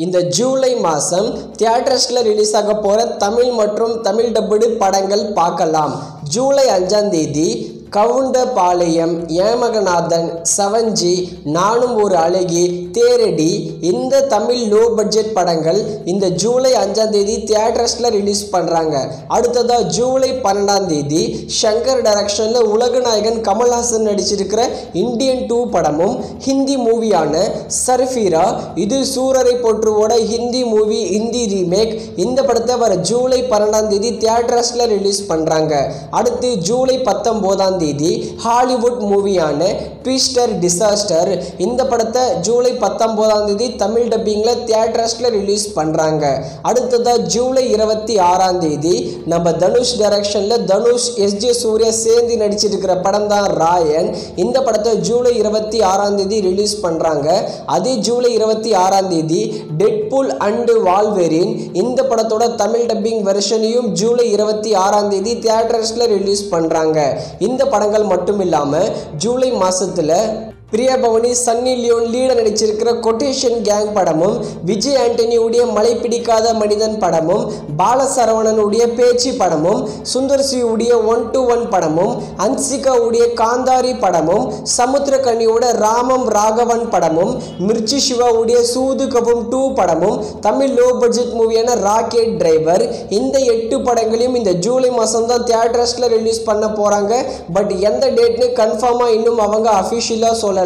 இந்த ஜூலை மாதம் தியேட்டர்ஸில் ரிலீஸ் ஆக போகிற தமிழ் மற்றும் தமிழ் டப்புடு படங்கள் பார்க்கலாம். ஜூலை 5ஆம் தேதி கவுண்டபாளையம், ஏமகநாதன், சவஞ்சி, நானும் ஒரு அழகி, தேரடி இந்த தமிழ் லோ பட்ஜெட் படங்கள் இந்த ஜூலை 5ஆம் தேதி தியேட்டர்ஸில் ரிலீஸ் பண்ணுறாங்க. அடுத்ததாக ஜூலை 12ஆம் தேதி ஷங்கர் டைரக்ஷனில் உலகநாயகன் கமல்ஹாசன் நடிச்சிருக்கிற இந்தியன் 2 படமும் ஹிந்தி மூவியான சர்ஃபீரா, இது சூரரை போற்றுவோட ஹிந்தி மூவி, ஹிந்தி ரீமேக். இந்த படத்தை வர ஜூலை 12ஆம் தேதி தியேட்டர்ஸில் ரிலீஸ் பண்ணுறாங்க. அடுத்து ஜூலை 19ஆம் தேதி ஹாலிவுட் மூவியான ட்விஸ்டர் டிசாஸ்டர், இந்த படத்தை ஜூலை 19ஆம் தேதி தமிழ் டப்பிங்கில் தியேட்டர்ஸில் ரிலீஸ் பண்ணுறாங்க. அடுத்ததாக ஜூலை 26ஆம் தேதி நம்ம தனுஷ் டைரக்ஷனில் தனுஷ், எஸ்.ஜே. சூர்யா சேர்ந்து நடிச்சிருக்கிற படம் தான் ராயன். இந்த படத்தை ஜூலை 26ஆம் தேதி ரிலீஸ் பண்ணுறாங்க. அதே ஜூலை 26ஆம் தேதி டெட்பூல் அண்டு வால்வெரின், இந்த படத்தோட தமிழ் டப்பிங் வெர்ஷனையும் ஜூலை 26ஆம் தேதி தியேட்டர்ஸில் ரிலீஸ் பண்ணுறாங்க. இந்த படங்கள் மட்டும் இல்லாமல் ஜூலை மாதத்தில் பிரியா பவனி, சன்னி லியோன் லீட நடிச்சிருக்கிற கொட்டேஷன் கேங் படமும், விஜய் ஆண்டனியுடைய மலை பிடிக்காத மனிதன் படமும், பாலசரவணனுடைய பேச்சு படமும், சுந்தர் சியுடைய 1-to-1 படமும், ஹன்சிகாவுடைய காந்தாரி படமும், சமுத்திரக்கனியோட ராமம் ராகவன் படமும், மிர்ச்சி சிவாவுடைய சூது கபும் 2 படமும், தமிழ் லோ பட்ஜெட் மூவியான ராக்கெட் டிரைவர், இந்த 8 படங்களையும் இந்த ஜூலை மாதம் தான் தியேட்டர்ஸில் ரிலீஸ் பண்ண போகிறாங்க. பட் எந்த டேட்னு கன்ஃபார்மாக இன்னும் அவங்க அஃபிஷியலாக சொல்லலை.